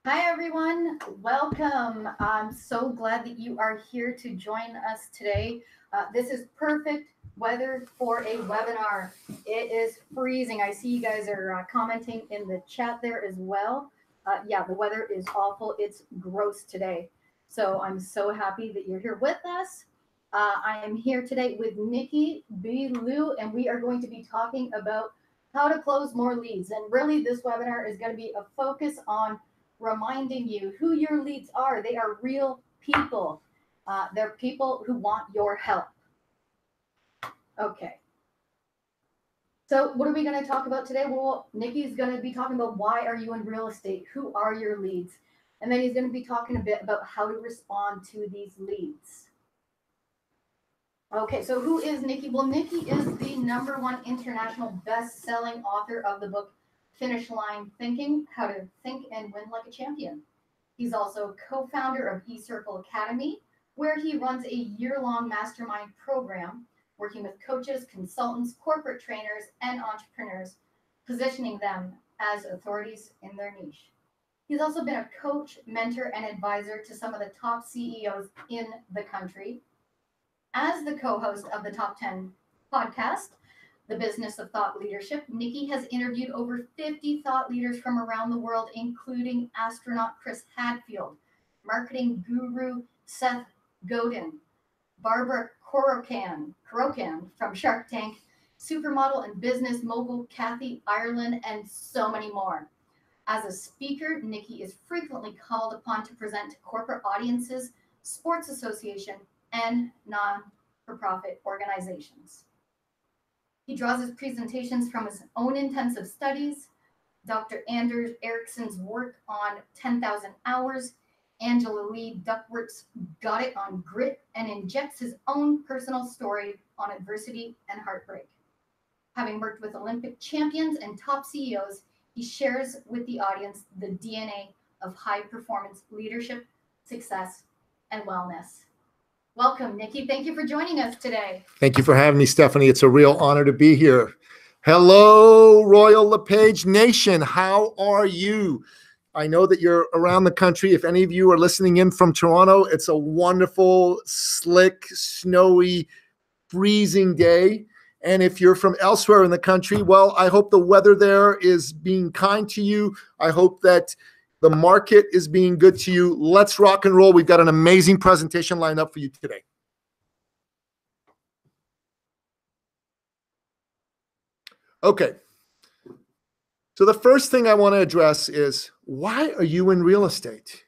Hi, everyone. Welcome. I'm so glad that you are here to join us today. This is perfect weather for a webinar. It is freezing. I see you guys are commenting in the chat there as well. Yeah, the weather is awful. It's gross today. So I'm so happy that you're here with us. I am here today with Nicky BIllou, and we are going to be talking about how to close more leads. And really, this webinar is going to be a focus on reminding you who your leads are. They are real people. They're people who want your help. Okay. So what are we going to talk about today? Well, Nicky's going to be talking about why are you in real estate? Who are your leads? And then he's going to be talking a bit about how to respond to these leads. Okay, so who is Nicky? Well, Nicky is the #1 international best-selling author of the book Finish Line Thinking: How to Think and Win Like a Champion. He's also co-founder of eCircle Academy, where he runs a year-long mastermind program working with coaches, consultants, corporate trainers, and entrepreneurs, positioning them as authorities in their niche. He's also been a coach, mentor, and advisor to some of the top CEOs in the country. As the co-host of the Top 10 podcast, The Business of Thought Leadership, Nicky has interviewed over 50 thought leaders from around the world, including astronaut Chris Hadfield, marketing guru Seth Godin, Barbara Corocan from Shark Tank, supermodel and business mogul Kathy Ireland, and so many more. As a speaker, Nicky is frequently called upon to present to corporate audiences, sports association, and non-for-profit organizations. He draws his presentations from his own intensive studies, Dr. Anders Ericsson's work on 10,000 hours, Angela Lee Duckworth's Got It on Grit, and injects his own personal story on adversity and heartbreak. Having worked with Olympic champions and top CEOs, he shares with the audience the DNA of high-performance leadership, success, and wellness. Welcome, Nicky. Thank you for joining us today. Thank you for having me, Stephanie. It's a real honor to be here. Hello, Royal LePage Nation. How are you? I know that you're around the country. If any of you are listening in from Toronto, it's a wonderful, slick, snowy, freezing day. And if you're from elsewhere in the country, well, I hope the weather there is being kind to you. I hope that the market is being good to you. Let's rock and roll. We've got an amazing presentation lined up for you today. Okay. So the first thing I want to address is, why are you in real estate?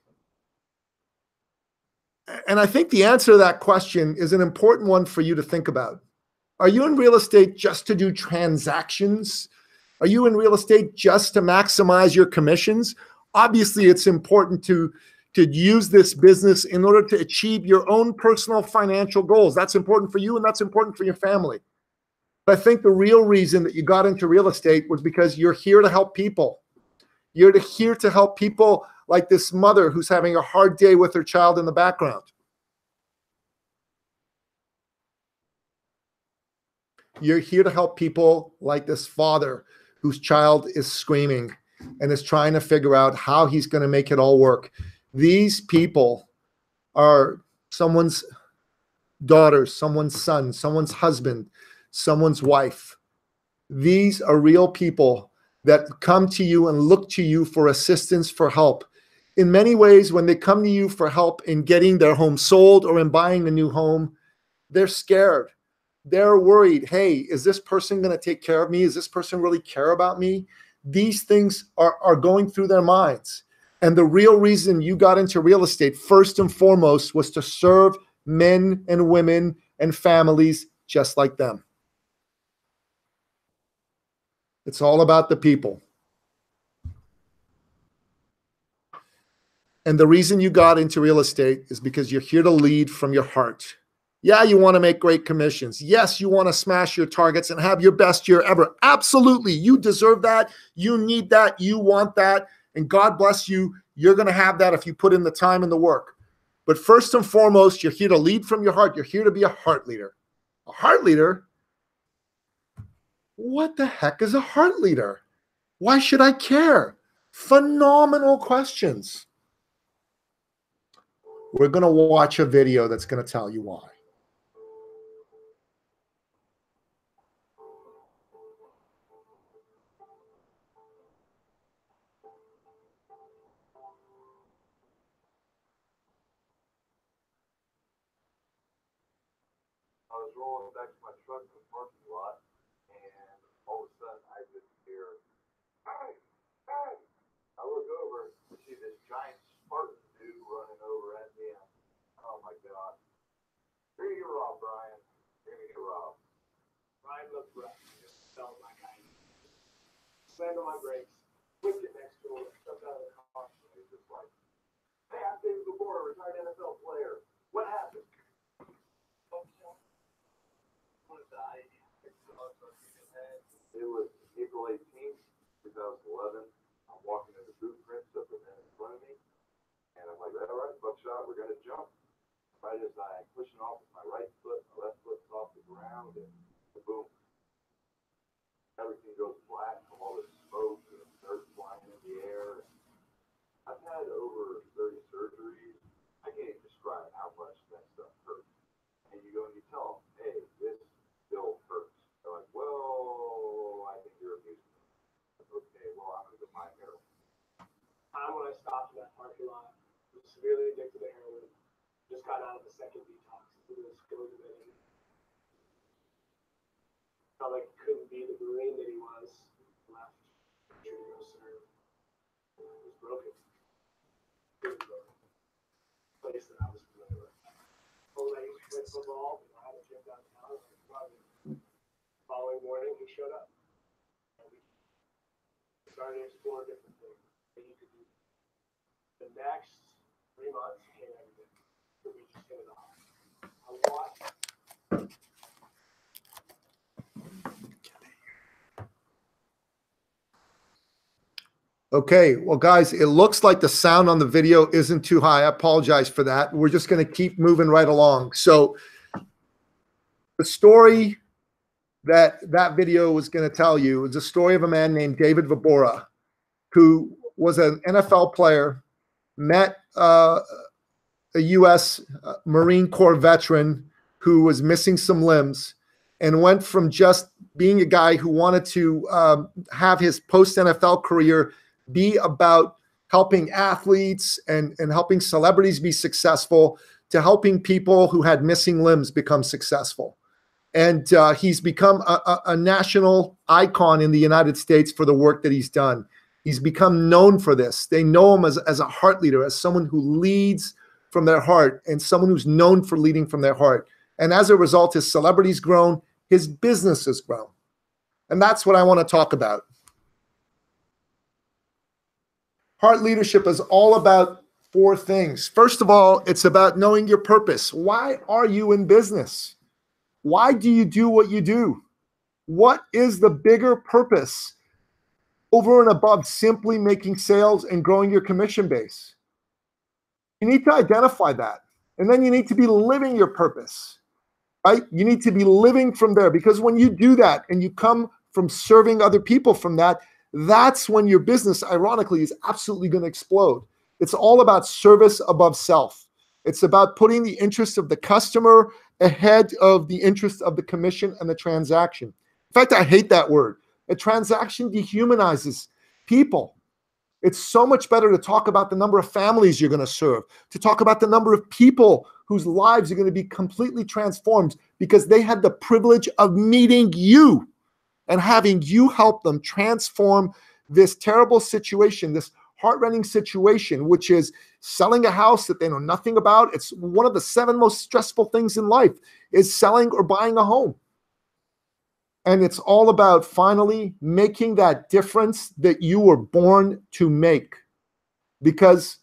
And I think the answer to that question is an important one for you to think about. Are you in real estate just to do transactions? Are you in real estate just to maximize your commissions? Obviously, it's important to use this business in order to achieve your own personal financial goals. That's important for you, and that's important for your family. But I think the real reason that you got into real estate was because you're here to help people. You're here to help people like this mother who's having a hard day with her child in the background. You're here to help people like this father whose child is screaming and is trying to figure out how he's going to make it all work. These people are someone's daughter, someone's son, someone's husband, someone's wife. These are real people that come to you and look to you for assistance, for help. In many ways, when they come to you for help in getting their home sold or in buying a new home, they're scared. They're worried. Hey, is this person going to take care of me? Does this person really care about me? These things are going through their minds. And the real reason you got into real estate, first and foremost, was to serve men and women and families just like them. It's all about the people. And the reason you got into real estate is because you're here to lead from your heart. Yeah, you want to make great commissions. Yes, you want to smash your targets and have your best year ever. Absolutely. You deserve that. You need that. You want that. And God bless you. You're going to have that if you put in the time and the work. But first and foremost, you're here to lead from your heart. You're here to be a heart leader. A heart leader? What the heck is a heart leader? Why should I care? Phenomenal questions. We're going to watch a video that's going to tell you why. I was rolling back to my truck in the parking lot, and all of a sudden I just hear, "Hey, hey!" I look over to see this giant Spartan dude running over at me. Oh my God. You're gonna get robbed, Brian. You're gonna get robbed. Brian looked rough. Just felt like I slammed on my brakes, whipped it next to him, stepped out of the car. And he's just like, "Hey, I'm David BIllou, retired NFL player. What happened?" It was April 18th, 2011. I'm walking in the boot prints of the man in front of me, and I'm like, all right, buckshot, we're going to jump. Right as I'm pushing off with my right foot, my left foot's off the ground, and boom. Everything goes black from all this smoke and dirt flying in the air. I've had over 30 surgeries. I can't even describe how much that stuff hurts. And you go and you tell them, hey, this still hurts. They're like, well, I think you're abusing me. Okay, well, I'm going to go buy heroin. When I stopped in that parking lot, I was severely addicted to heroin. Just got out of the second detox. It was going to be. Felt like he couldn't be the Marine that he was. Left. To go serve. It was broken. It was broken. Place that I was familiar with. Told that he was playing football. I had a gym downtown. Following morning, he showed up. And we started to explore different things that you could do. The next 3 months came everything. So we just hit it off. I watched. Okay, well, guys, it looks like the sound on the video isn't too high. I apologize for that. We're just going to keep moving right along. So the story that video was going to tell you is a story of a man named David Vobora, who was an NFL player, met a U.S. Marine Corps veteran who was missing some limbs, and went from just being a guy who wanted to have his post-NFL career be about helping athletes and helping celebrities be successful to helping people who had missing limbs become successful. And he's become a national icon in the United States for the work that he's done. He's become known for this. They know him as a heart leader, as someone who leads from their heart and someone who's known for leading from their heart. And as a result, his celebrity's grown, his business has grown. And that's what I want to talk about. Heart leadership is all about 4 things. First of all, it's about knowing your purpose. Why are you in business? Why do you do what you do? What is the bigger purpose over and above simply making sales and growing your commission base? You need to identify that. And then you need to be living your purpose, right? You need to be living from there, because when you do that and you come from serving other people from that, that's when your business, ironically, is absolutely going to explode. It's all about service above self. It's about putting the interest of the customer ahead of the interest of the commission and the transaction. In fact, I hate that word. A transaction dehumanizes people. It's so much better to talk about the number of families you're going to serve, to talk about the number of people whose lives are going to be completely transformed because they had the privilege of meeting you and having you help them transform this terrible situation, this heart-rending situation, which is selling a house that they know nothing about. It's one of the 7 most stressful things in life, is selling or buying a home. And it's all about finally making that difference that you were born to make, because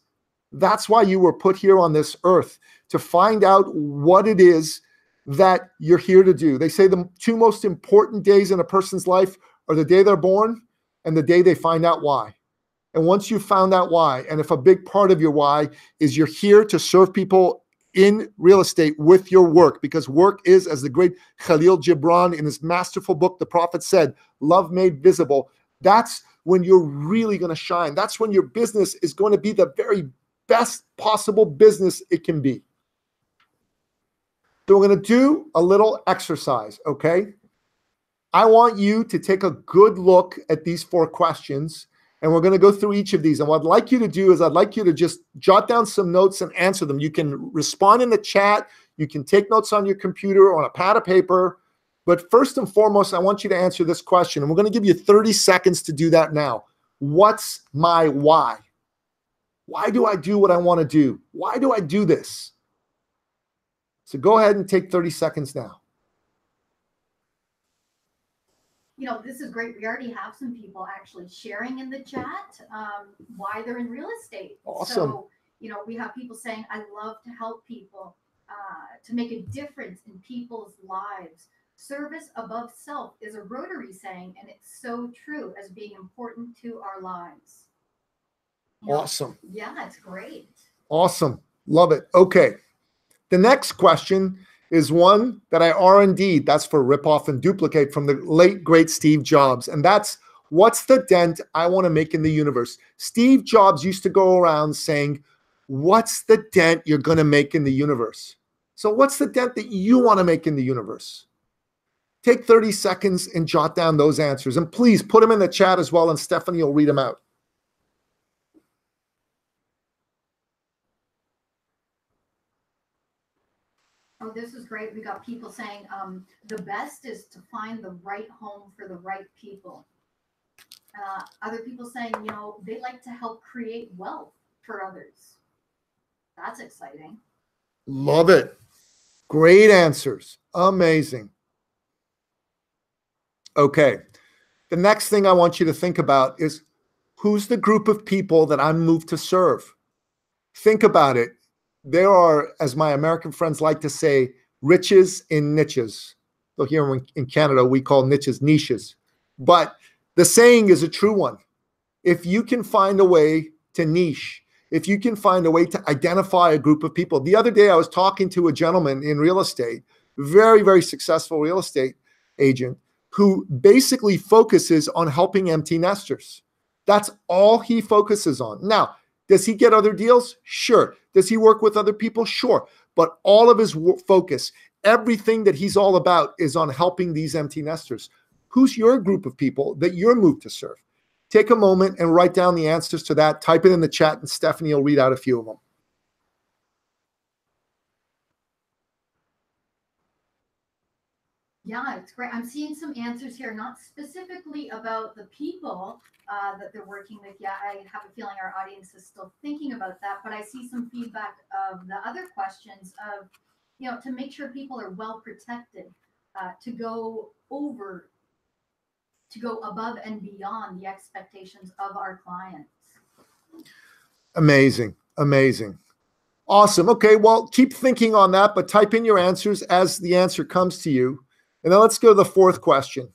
that's why you were put here on this earth, to find out what it is that you're here to do. They say the 2 most important days in a person's life are the day they're born and the day they find out why. And once you've found out why, and if a big part of your why is you're here to serve people in real estate with your work, because work is, as the great Khalil Gibran in his masterful book, The Prophet, said, love made visible. That's when you're really going to shine. That's when your business is going to be the very best possible business it can be. So we're going to do a little exercise, okay? I want you to take a good look at these 4 questions, and we're going to go through each of these. And what I'd like you to do is I'd like you to just jot down some notes and answer them. You can respond in the chat. You can take notes on your computer or on a pad of paper. But first and foremost, I want you to answer this question. And we're going to give you 30 seconds to do that now. What's my why? Why do I do what I want to do? Why do I do this? So go ahead and take 30 seconds now. You know, this is great. We already have some people actually sharing in the chat why they're in real estate. Awesome. So, you know, we have people saying, I love to help people to make a difference in people's lives. Service above self is a Rotary saying, and it's so true as being important to our lives. You know, Awesome. yeah, it's great. Awesome. Love it. Okay. The next question is one that I R&D'd. That's for rip off and duplicate from the late, great Steve Jobs. And that's, what's the dent I want to make in the universe? Steve Jobs used to go around saying, what's the dent you're going to make in the universe? So what's the dent that you want to make in the universe? Take 30 seconds and jot down those answers. And please put them in the chat as well, and Stephanie will read them out. Oh, this is great. We got people saying the best is to find the right home for the right people. Other people saying, you know, they like to help create wealth for others. That's exciting. Love it. Great answers. Amazing. Okay. The next thing I want you to think about is, who's the group of people that I'm moved to serve? Think about it. There are, as my American friends like to say, riches in niches. So here in Canada, we call niches niches. But the saying is a true one. If you can find a way to niche, if you can find a way to identify a group of people. The other day, I was talking to a gentleman in real estate, very, very successful real estate agent, who basically focuses on helping empty nesters. That's all he focuses on. Now, does he get other deals? Sure. Does he work with other people? Sure. But all of his focus, everything that he's all about, is on helping these empty nesters. Who's your group of people that you're moved to serve? Take a moment and write down the answers to that. Type it in the chat, and Stephanie will read out a few of them. Yeah, it's great. I'm seeing some answers here, not specifically about the people that they're working with. Yeah, I have a feeling our audience is still thinking about that, but I see some feedback of the other questions of, you know, to make sure people are well protected, to go above and beyond the expectations of our clients. Amazing. Amazing. Awesome. Okay, well, keep thinking on that, but type in your answers as the answer comes to you. And then let's go to the 4th question.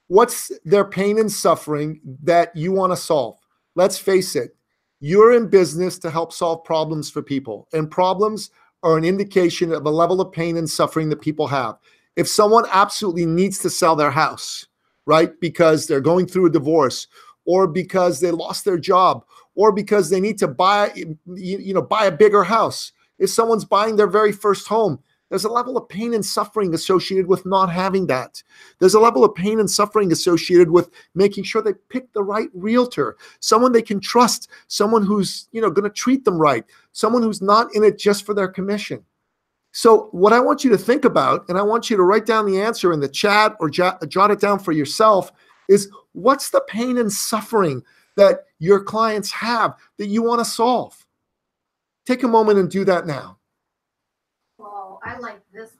What's their pain and suffering that you want to solve? Let's face it, you're in business to help solve problems for people, and problems are an indication of a level of pain and suffering that people have. If someone absolutely needs to sell their house, right, because they're going through a divorce, or because they lost their job, or because they need to buy a bigger house, if someone's buying their very first home, there's a level of pain and suffering associated with not having that. There's a level of pain and suffering associated with making sure they pick the right realtor, someone they can trust, someone who's, going to treat them right, someone who's not in it just for their commission. So what I want you to think about, and I want you to write down the answer in the chat or jot it down for yourself, is, what's the pain and suffering that your clients have that you want to solve? Take a moment and do that now. Well, I like this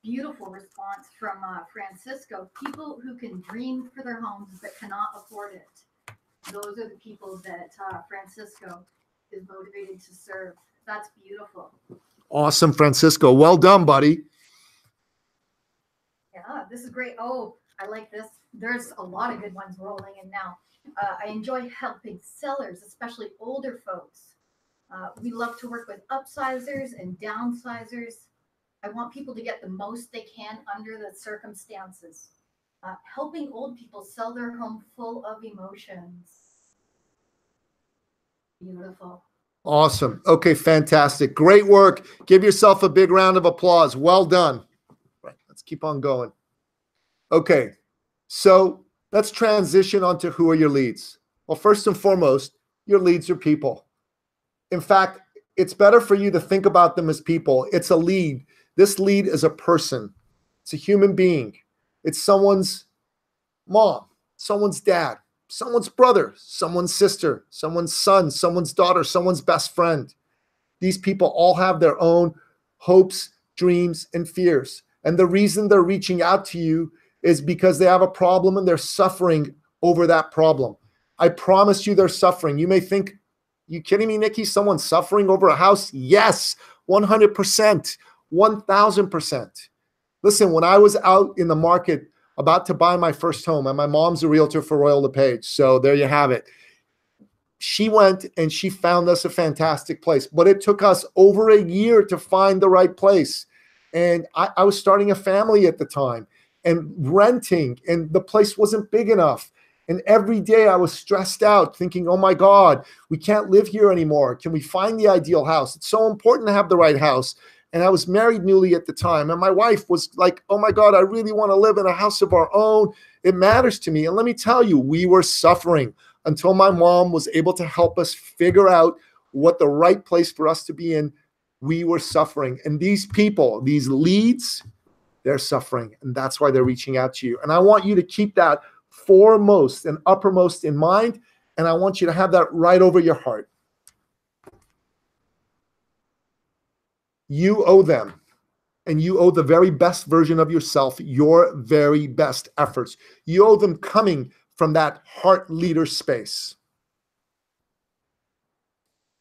beautiful response from Francisco. People who can dream for their homes but cannot afford it. Those are the people that Francisco is motivated to serve. That's beautiful. Awesome, Francisco. Well done, buddy. Yeah, this is great. Oh, I like this. There's a lot of good ones rolling in now. I enjoy helping sellers, especially older folks. We love to work with upsizers and downsizers. I want people to get the most they can under the circumstances. Helping old people sell their home full of emotions. Beautiful. Awesome. Okay, fantastic. Great work. Give yourself a big round of applause. Well done. Right, let's keep on going. Okay, so let's transition onto who are your leads. Well, first and foremost, your leads are people. In fact, it's better for you to think about them as people. It's a lead. This lead is a person. It's a human being. It's someone's mom, someone's dad, someone's brother, someone's sister, someone's son, someone's daughter, someone's best friend. These people all have their own hopes, dreams, and fears. And the reason they're reaching out to you is because they have a problem and they're suffering over that problem. I promise you they're suffering. You may think, you kidding me, Nicky? Someone's suffering over a house? Yes, 100%, 1000%. Listen, when I was out in the market about to buy my first home, and my mom's a realtor for Royal LePage, so there you have it. She went and she found us a fantastic place, but it took us over a year to find the right place. And I was starting a family at the time and renting, and the place wasn't big enough. And every day I was stressed out thinking, oh my God, we can't live here anymore. Can we find the ideal house? It's so important to have the right house. And I was married newly at the time. And my wife was like, oh my God, I really want to live in a house of our own. It matters to me. And let me tell you, we were suffering until my mom was able to help us figure out what the right place for us to be in. We were suffering. And these people, these leads, they're suffering. And that's why they're reaching out to you. And I want you to keep that foremost and uppermost in mind. And I want you to have that right over your heart. You owe them, and you owe the very best version of yourself, your very best efforts. You owe them coming from that heart leader space.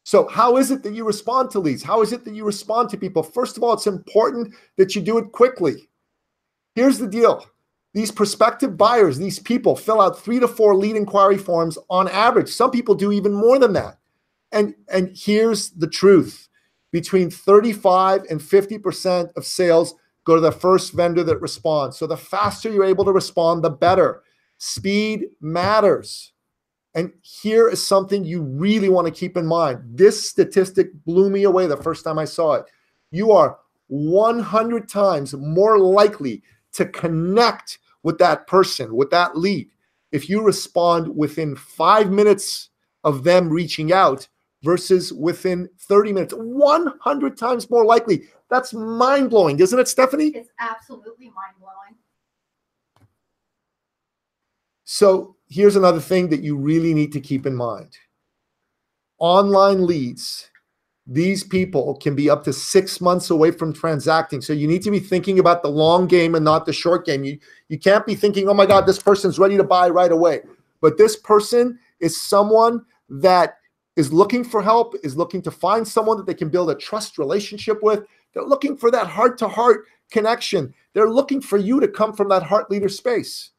So how is it that you respond to leads? How is it that you respond to people? First of all, it's important that you do it quickly. Here's the deal. These prospective buyers, these people fill out 3 to 4 lead inquiry forms on average. Some people do even more than that. And here's the truth. Between 35 and 50% of sales go to the first vendor that responds. So the faster you're able to respond, the better. Speed matters. And here is something you really want to keep in mind. This statistic blew me away the first time I saw it. You are 100 times more likely to connect with that person, with that lead, if you respond within 5 minutes of them reaching out versus within 30 minutes. 100 times more likely. That's mind-blowing, isn't it, Stephanie? It's absolutely mind-blowing. So here's another thing that you really need to keep in mind. Online leads, these people can be up to 6 months away from transacting. So you need to be thinking about the long game and not the short game. You can't be thinking, oh my God, this person's ready to buy right away. But this person is someone that is looking for help, is looking to find someone that they can build a trust relationship with. They're looking for that heart-to-heart connection. They're looking for you to come from that heart leader space.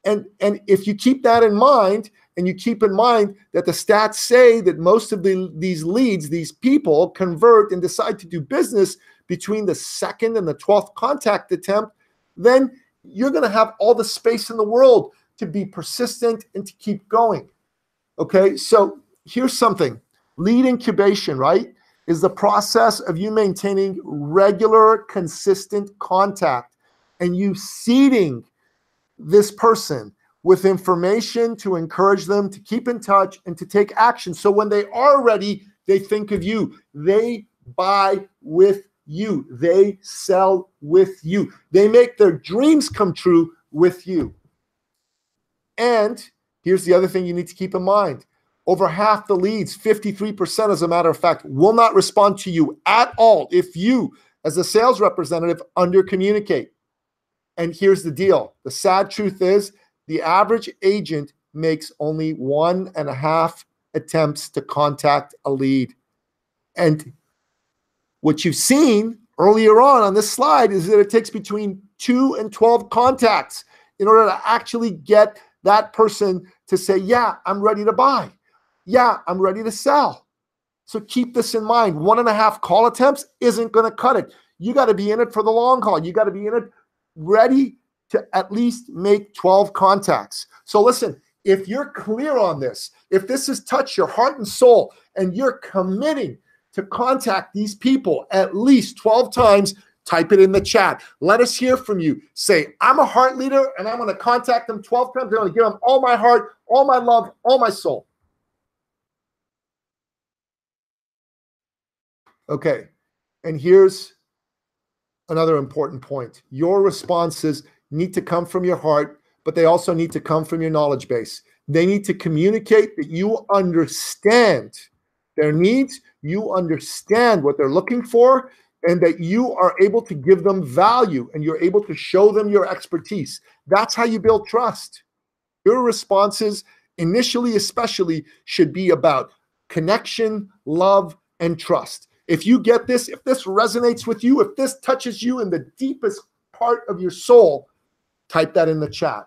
And if you keep that in mind, and you keep in mind that the stats say that most of these leads, these people convert and decide to do business between the 2nd and the 12th contact attempt, then you're going to have all the space in the world to be persistent and to keep going. Okay, so here's something. Lead incubation, right, is the process of you maintaining regular, consistent contact and you seeding this person with information to encourage them to keep in touch and to take action. So when they are ready, they think of you. They buy with you. They sell with you. They make their dreams come true with you. And here's the other thing you need to keep in mind. Over half the leads, 53% as a matter of fact, will not respond to you at all if you, as a sales representative, under-communicate. And here's the deal. The sad truth is the average agent makes only 1.5 attempts to contact a lead. And what you've seen earlier on this slide is that it takes between 2 and 12 contacts in order to actually get that person to say, yeah, I'm ready to buy. Yeah, I'm ready to sell. So keep this in mind. 1.5 call attempts isn't going to cut it. You got to be in it for the long haul. You got to be in it ready to at least make 12 contacts. So listen, If you're clear on this, if this has touched your heart and soul, and you're committing to contact these people at least 12 times, type it in the chat. Let us hear from you. Say, I'm a heart leader, and I'm going to contact them 12 times. I'm going to give them all my heart, all my love, all my soul. Okay, and here's another important point. Your responses need to come from your heart, but they also need to come from your knowledge base. They need to communicate that you understand their needs, you understand what they're looking for, and that you are able to give them value and you're able to show them your expertise. That's how you build trust. Your responses, initially especially, should be about connection, love, and trust. If you get this, if this resonates with you, if this touches you in the deepest part of your soul, type that in the chat.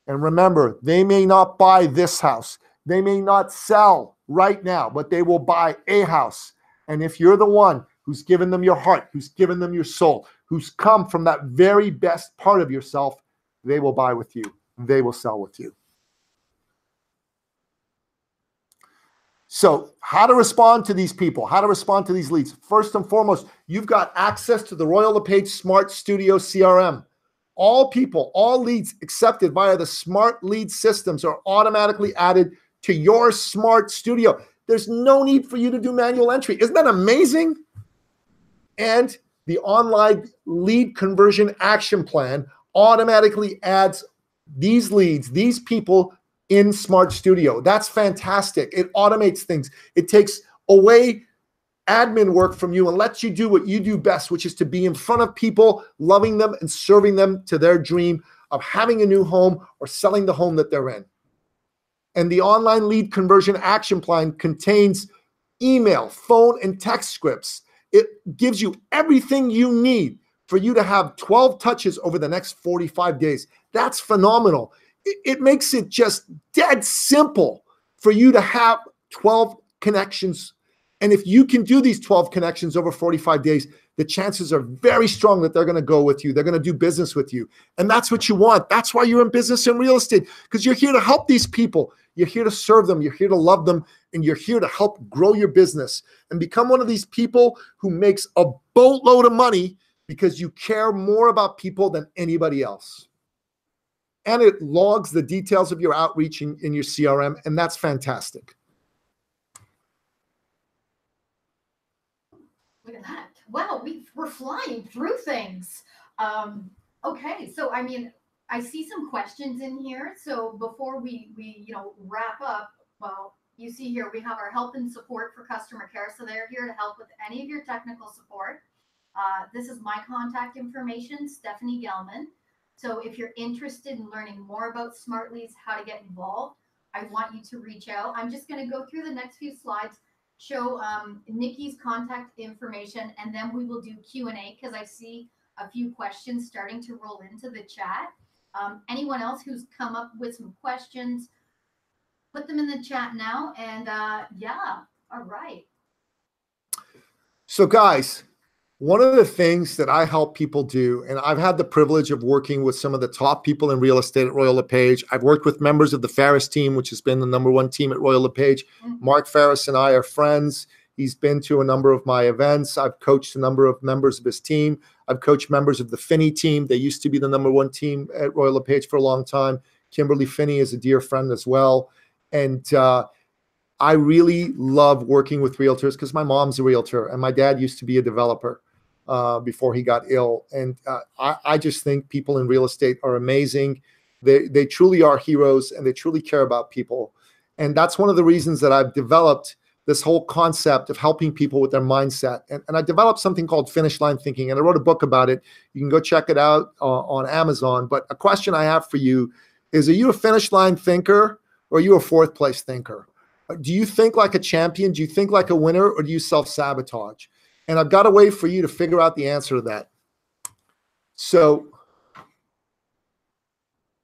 And remember, they may not buy this house. They may not sell right now, but they will buy a house. And if you're the one who's given them your heart, who's given them your soul, who's come from that very best part of yourself, they will buy with you. They will sell with you. So how to respond to these people, how to respond to these leads. First and foremost, you've got access to the Royal LePage Smart Studio CRM. All people, all leads accepted via the Smart Lead systems are automatically added to your Smart Studio. There's no need for you to do manual entry. Isn't that amazing? And the online lead conversion action plan automatically adds these leads, these people in Smart Studio. That's fantastic. It automates things. It takes away admin work from you and lets you do what you do best, which is to be in front of people, loving them and serving them to their dream of having a new home or selling the home that they're in. And the online lead conversion action plan contains email, phone, and text scripts. It gives you everything you need for you to have 12 touches over the next 45 days. That's phenomenal. It makes it just dead simple for you to have 12 connections. And if you can do these 12 connections over 45 days, the chances are very strong that they're going to go with you. They're going to do business with you. And that's what you want. That's why you're in business and real estate, because you're here to help these people. You're here to serve them. You're here to love them. And you're here to help grow your business and become one of these people who makes a boatload of money because you care more about people than anybody else. And it logs the details of your outreach in your CRM, and that's fantastic. Look at that. Wow, we're flying through things. Okay, so I mean, I see some questions in here. So before we wrap up, well, you see here we have our help and support for customer care. So they're here to help with any of your technical support. This is my contact information, Stephanie Gellman. So if you're interested in learning more about Smart Leads, how to get involved, I want you to reach out. I'm just going to go through the next few slides, show Nikki's contact information, and then we will do Q&A because I see a few questions starting to roll into the chat. Anyone else who's come up with some questions, put them in the chat now. And yeah, all right. So guys, one of the things that I help people do, and I've had the privilege of working with some of the top people in real estate at Royal LePage. I've worked with members of the Ferris team, which has been the #1 team at Royal LePage. Mark Ferris and I are friends. He's been to a number of my events. I've coached a number of members of his team. I've coached members of the Finney team. They used to be the #1 team at Royal LePage for a long time. Kimberly Finney is a dear friend as well. And I really love working with realtors because my mom's a realtor and my dad used to be a developer before he got ill. And I just think people in real estate are amazing. They truly are heroes and they truly care about people. And that's one of the reasons that I've developed this whole concept of helping people with their mindset. And I developed something called Finish Line Thinking, and I wrote a book about it. You can go check it out on Amazon. But a question I have for you is, are you a finish line thinker or are you a fourth place thinker? Do you think like a champion? Do you think like a winner, or do you self-sabotage? And I've got a way for you to figure out the answer to that. So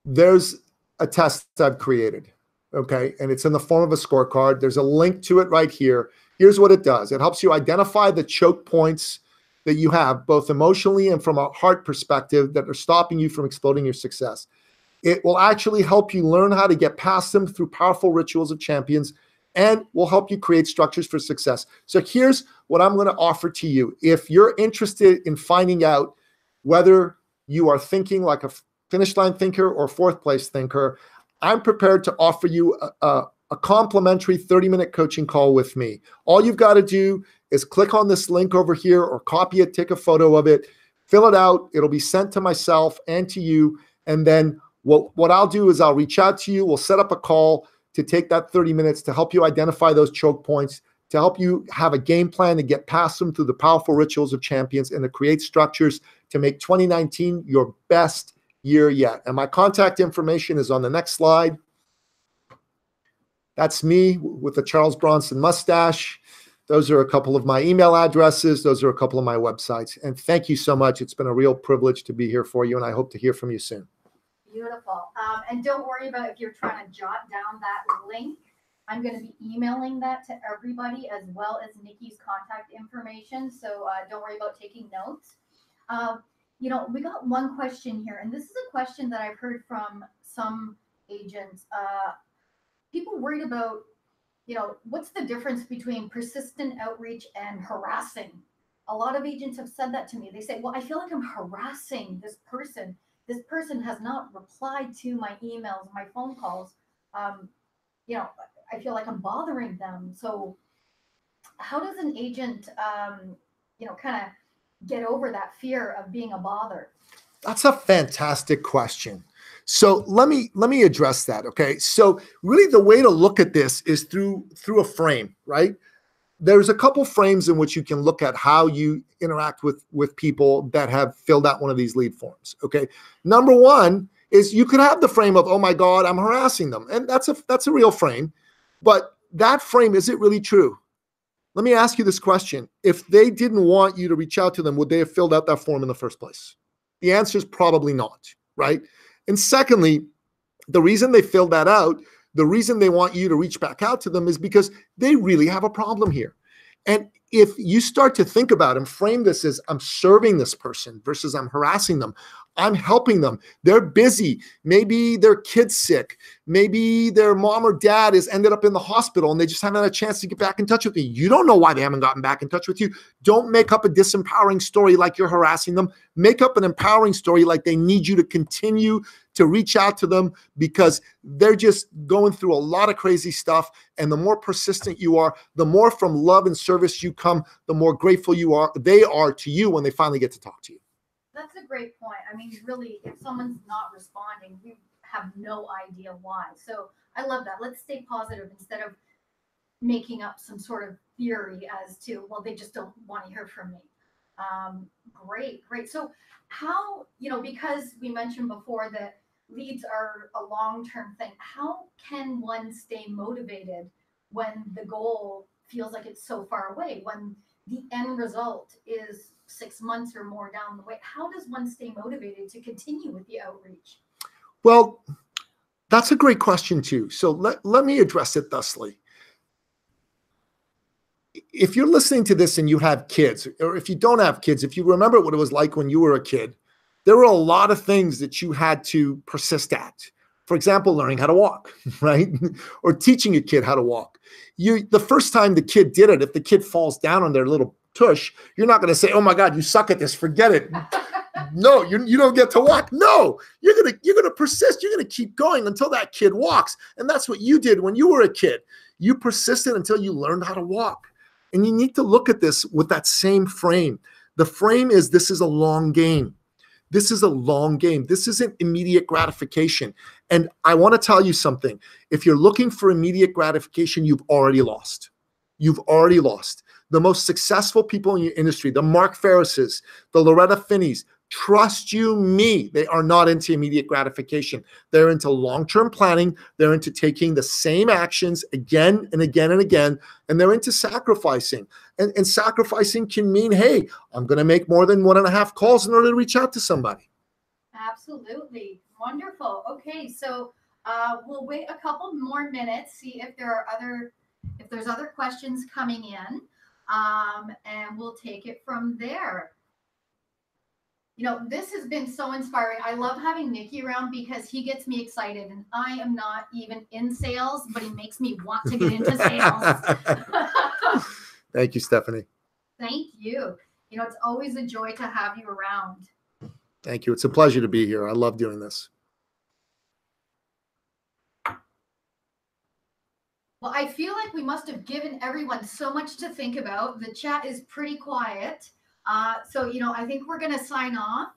there's a test I've created, okay? And it's in the form of a scorecard. There's a link to it right here. Here's what it does. It helps you identify the choke points that you have, both emotionally and from a heart perspective, that are stopping you from exploding your success. It will actually help you learn how to get past them through powerful rituals of champions, and will help you create structures for success. So here's what I'm going to offer to you. If you're interested in finding out whether you are thinking like a finish line thinker or fourth place thinker, I'm prepared to offer you a complimentary 30-minute coaching call with me. All you've got to do is click on this link over here or copy it, take a photo of it, fill it out. It'll be sent to myself and to you. And then what I'll do is I'll reach out to you. We'll set up a call to take that 30 minutes to help you identify those choke points, to help you have a game plan to get past them through the powerful rituals of champions, and to create structures to make 2019 your best year yet. And my contact information is on the next slide. That's me with the Charles Bronson mustache. Those are a couple of my email addresses. Those are a couple of my websites. And thank you so much. It's been a real privilege to be here for you, and I hope to hear from you soon. Beautiful. And don't worry about if you're trying to jot down that link. I'm going to be emailing that to everybody as well as Nikki's contact information. So don't worry about taking notes. We got one question here, and this is a question that I've heard from some agents. People worried about, what's the difference between persistent outreach and harassing? A lot of agents have said that to me. They say, well, I feel like I'm harassing this person. This person has not replied to my emails, my phone calls. I feel like I'm bothering them. So how does an agent, kind of get over that fear of being a bother? That's a fantastic question. So let me address that. Okay. So really the way to look at this is through a frame, right? There's a couple frames in which you can look at how you interact with people that have filled out one of these lead forms. Okay. Number one is you could have the frame of, oh my God, I'm harassing them. And that's a real frame, but that frame, is it really true? Let me ask you this question. If they didn't want you to reach out to them, would they have filled out that form in the first place? The answer is probably not, right? And secondly, the reason they filled that out, the reason they want you to reach back out to them is because they really have a problem here. And if you start to think about and frame this as I'm serving this person versus I'm harassing them, I'm helping them. They're busy. Maybe their kid's sick. Maybe their mom or dad has ended up in the hospital and they just haven't had a chance to get back in touch with me. You don't know why they haven't gotten back in touch with you. Don't make up a disempowering story like you're harassing them. Make up an empowering story like they need you to continue to reach out to them because they're just going through a lot of crazy stuff. And the more persistent you are, the more from love and service you come, the more grateful they are to you when they finally get to talk to you. That's a great point. I mean, really, if someone's not responding, we have no idea why. So I love that. Let's stay positive instead of making up some sort of theory as to, well, they just don't want to hear from me. Great. So how, because we mentioned before that leads are a long-term thing, how can one stay motivated when the goal feels like it's so far away, when the end result is 6 months or more down the way? How does one stay motivated to continue with the outreach? Well, that's a great question too. So let me address it thusly. If you're listening to this and you have kids, or if you don't have kids, if you remember what it was like when you were a kid, there were a lot of things that you had to persist at. For example, learning how to walk, right? Or teaching a kid how to walk. The first time the kid did it, if the kid falls down on their little tush, you're not going to say, oh my God, you suck at this, forget it. No, you don't get to walk. No, you're gonna persist. You're gonna keep going until that kid walks. And that's what you did when you were a kid. You persisted until you learned how to walk. And you need to look at this with that same frame. The frame is, this is a long game. This is a long game. This isn't immediate gratification. And I want to tell you something. If you're looking for immediate gratification, you've already lost. You've already lost. The most successful people in your industry, the Mark Ferrises, the Loretta Finneys, trust you me, they are not into immediate gratification. They're into long-term planning. They're into taking the same actions again and again and again, and they're into sacrificing. And sacrificing can mean, hey, I'm going to make more than 1.5 calls in order to reach out to somebody. Absolutely. Wonderful. Okay, so we'll wait a couple more minutes, see if there's other questions coming in, and we'll take it from there. You know, this has been so inspiring. I love having Nicky around because he gets me excited, and I am not even in sales, but he makes me want to get into sales. Thank you, Stephanie. Thank you. You know, it's always a joy to have you around. Thank you. It's a pleasure to be here. I love doing this. Well, I feel like we must have given everyone so much to think about. The chat is pretty quiet. So, you know, I think we're going to sign off.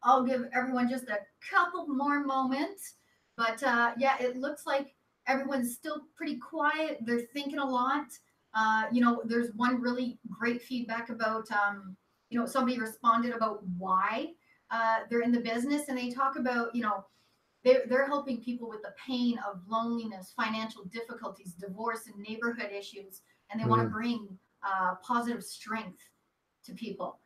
I'll give everyone just a couple more moments. But yeah, it looks like everyone's still pretty quiet. They're thinking a lot. You know, there's one really great feedback about, you know, somebody responded about why they're in the business. And they talk about, you know, they're helping people with the pain of loneliness, financial difficulties, divorce, and neighborhood issues. And they want to bring positive strength to people.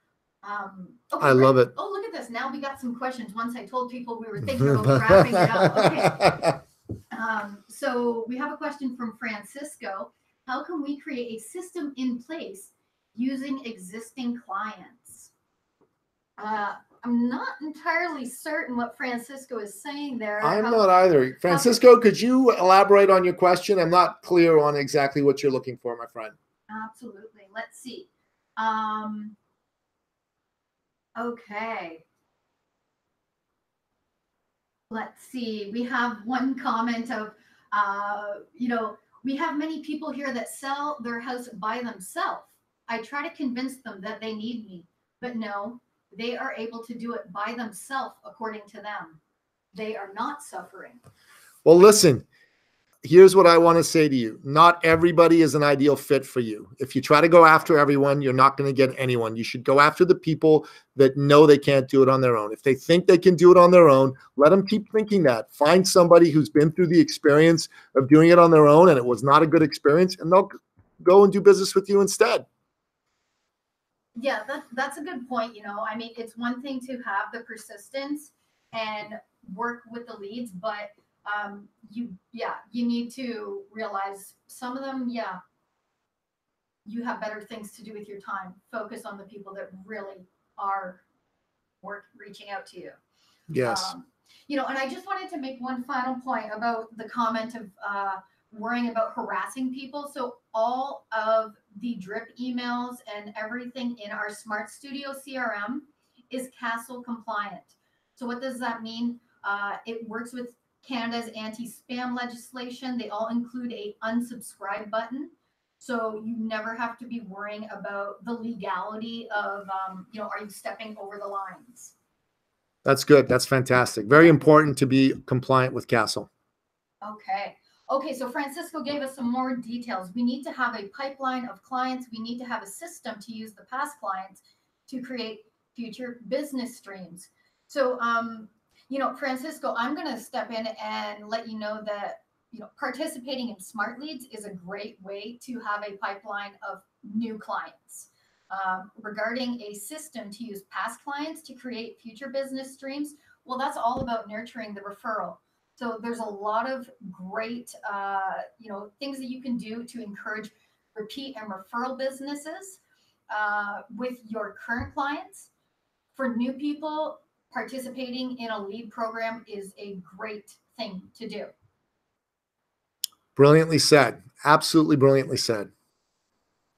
Okay, I love it. Oh, look at this. Now we got some questions. Once I told people we were thinking about wrapping it up. Okay. So we have a question from Francisco. How can we create a system in place using existing clients? I'm not entirely certain what Francisco is saying there. I'm not either. Francisco, could you elaborate on your question? I'm not clear on exactly what you're looking for, my friend. Absolutely. Let's see. Okay. Let's see. We have one comment of, you know, we have many people here that sell their house by themselves. I try to convince them that they need me, but no, they are able to do it by themselves according to them. They are not suffering. Well, listen, here's what I want to say to you. Not everybody is an ideal fit for you. If you try to go after everyone, you're not going to get anyone. You should go after the people that know they can't do it on their own. If they think they can do it on their own, let them keep thinking that. Find somebody who's been through the experience of doing it on their own and it was not a good experience, and they'll go and do business with you instead. Yeah, that's a good point. You know, I mean, it's one thing to have the persistence and work with the leads, but you need to realize some of them, you have better things to do with your time. Focus on the people that really are reaching out to you. Yes. You know, and I just wanted to make one final point about the comment of worrying about harassing people. So all of the drip emails and everything in our Smart Studio CRM is CASL compliant. So what does that mean? It works with Canada's anti-spam legislation. They all include a unsubscribe button. So you never have to be worrying about the legality of, you know, are you stepping over the lines? That's good. That's fantastic. Very important to be compliant with CASL. Okay, so Francisco gave us some more details. We need to have a pipeline of clients. We need to have a system to use the past clients to create future business streams. So, you know, Francisco, I'm going to step in and let you know that, you know, participating in Smart Leads is a great way to have a pipeline of new clients. Regarding a system to use past clients to create future business streams, well, that's all about nurturing the referral. So there's a lot of great, you know, things that you can do to encourage repeat and referral businesses with your current clients. For new people, participating in a lead program is a great thing to do. Brilliantly said. Absolutely brilliantly said.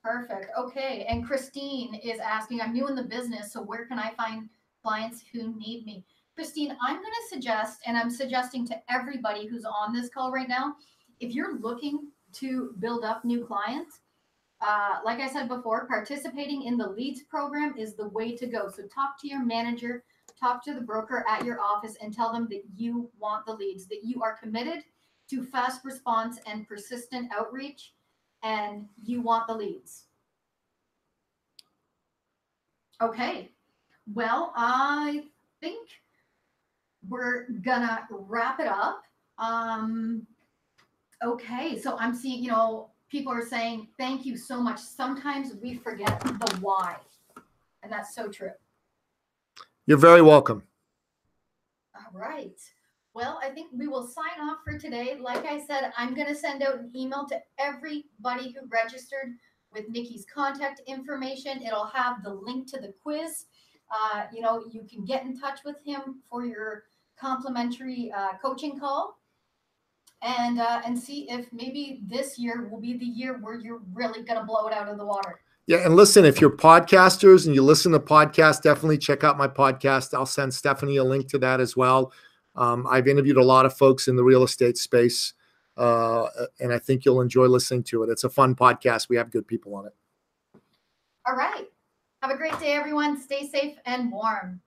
Perfect. Okay. And Christine is asking, I'm new in the business, so where can I find clients who need me? Christine, I'm going to suggest, and I'm suggesting to everybody who's on this call right now, if you're looking to build up new clients, like I said before, participating in the leads program is the way to go. So talk to your manager, talk to the broker at your office, and tell them that you want the leads, that you are committed to fast response and persistent outreach, and you want the leads. Okay. Well, I think we're gonna wrap it up. Okay, so I'm seeing, you know, people are saying thank you so much. Sometimes we forget the why, and that's so true. You're very welcome. All right. Well, I think we will sign off for today. Like I said, I'm going to send out an email to everybody who registered with Nicky's contact information. It'll have the link to the quiz. You know, you can get in touch with him for your complimentary coaching call, and see if maybe this year will be the year where you're really going to blow it out of the water. Yeah, and listen, if you're podcasters and you listen to podcasts, definitely check out my podcast. I'll send Stephanie a link to that as well. I've interviewed a lot of folks in the real estate space, and I think you'll enjoy listening to it. It's a fun podcast. We have good people on it. All right. Have a great day, everyone. Stay safe and warm.